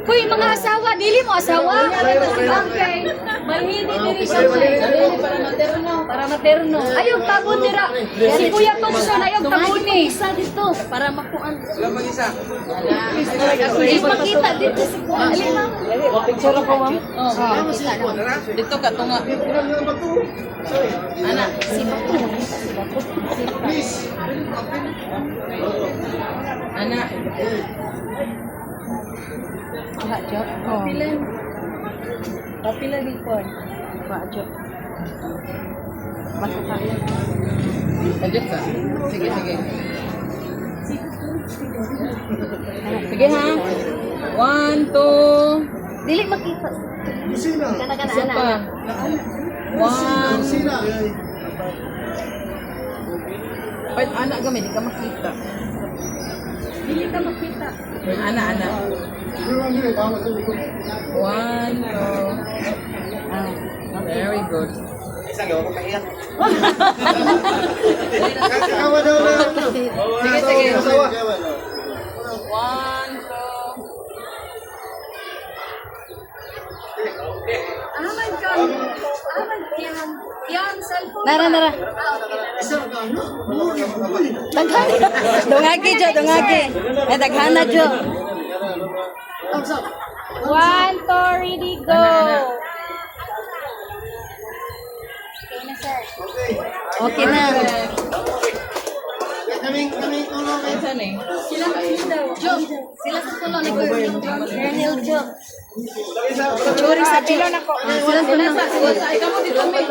Uy, mga asawa, dili mo asawa? Okay. Malhini diri siya. Para materno. Ayog tabon dira. Si Kuya Thompson ayog tabuni. Isa dito para makuan. Di makita dito si Kuya. Picture ko, ma'am. Dito ka tunga. Ana, si Batu. Ana. Bajo. Kapilan. Kapilan di ko. Bajo. Masuk ka. Lanjut ka. Sige, sige. Sige ha. 1, 2. Dili makita. Kana-kana ana. 1. Pwede anak kami, di ka makita. Dili ka makita. Anak. 1, 2. Very good. Isang gawa ko kahiyak. Sige, sige. 1, 2. Aman ka. Aman yan. Yan, cellphone. Nara. Daghan. Dungagi, Jo. Dungagi. Daghan na, Jo. 1, 2, ready, go. Okay na, sir. Okay na. Kaming tulong kayo saan eh. Sila sa tulong ni Colonel Jo. Churi sa chilo na ko. Sila sa ikaw dito may.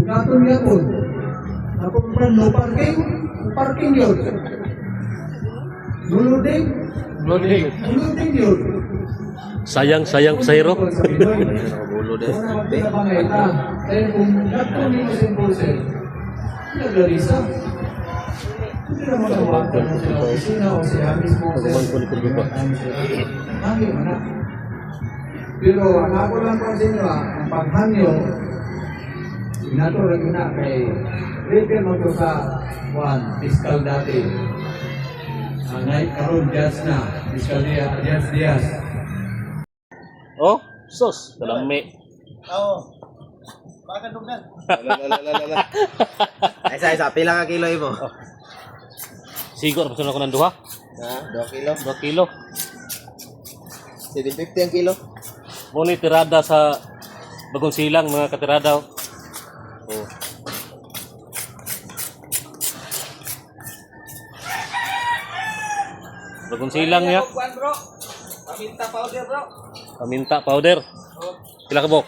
Katong yapon. Ako pa no parking yun. Loading yun. Sayang sayro. Bulo din. Kaya kung katong nito sa impulse, naglarisa. Hindi naman ang bata mo sa opisina o siya mismo sa hangin mo na. Pero ang ako lang pa sa inyo, ang paghanyo, ginaturan na kay refer mo ito sa fiscal dati. Ngayon karon judge na, fiscal Diaz. Oh, sus, dalami. Oo. Baka dugnan. Isa, pila ka kilo mo? Siguro pasunod ko ng duha. 2 kilo. 2 kilo. 750 ang kilo. Muna tirada sa Bagong Silang, mga katirada. Oh. Bagong Silang ya. Bro. Paminta powder, bro. Paminta powder. Pila ka bok?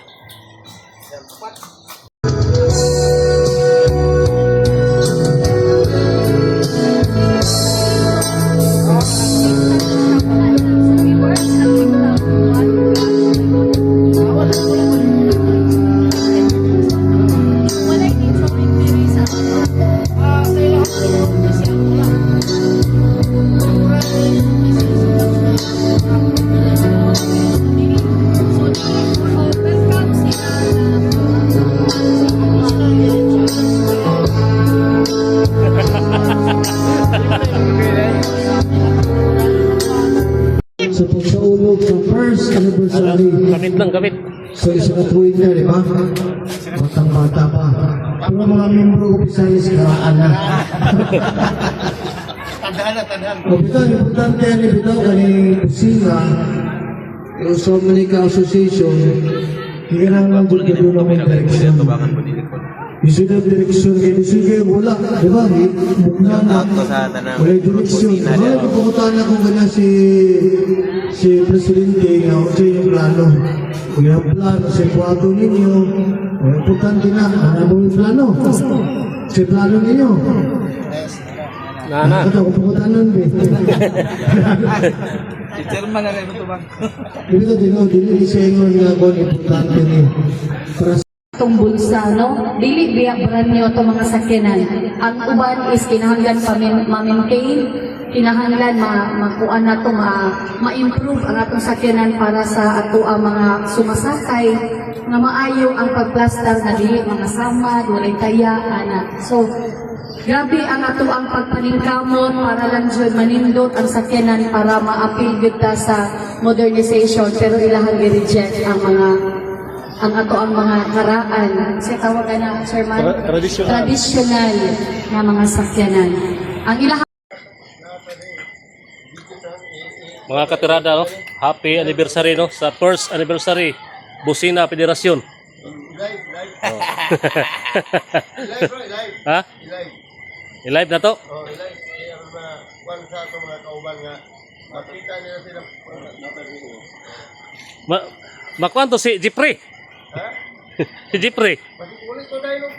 Sa pagsaulog sa first anniversary. Gamit. So isa ka tuwing na, di ba? Batang-bata pa. Pero mga membro opisyalis karaan na. Tandaan. O bitaw, importante yan bitaw kani kusina. Yung sa Manika Association, hindi ka nang nandun ka doon ng direksyon. Isunod direksyon kayo, sige, wala, di ba? Mukna na, wala direksyon. Wala, pupuntahan ako ganyan si Presidente, nga, sa yung plano. Kung yung plano, sa kwarto ninyo, importante na, ano mo yung plano? Sa plano ninyo. Nana. Ito, kung pupuntahan nun, be. Si Chairman na rin ito ba? Dito, dili siya yung importante niya. Para Itong bulsa, no? Dili biya brand new itong mga sakyanan. Ang uban is kinahanglan ma-maintain, kinahanglan makuan na ito, ma-improve ang atong sakyanan para sa ato ang mga sumasakay na maayo ang pagplastar na dili mga samad, walay taya, ana. So, grabe ang ato ang pagpaningkamot para lang dyan manindot ang sakyanan para ma-appeal gyud ta sa modernization pero ilahang i-reject ang ato ang mga karaan. Kasi tawagan na, Sir Man? Traditional na mga sakyanan. Ang ilahang Mga katirada, no? Happy anniversary, no? Sa first anniversary, Busina Federasyon. Oh. Ha? I-live na to? Makwanto si Jipre? Si Jipre? Ulit ko dahil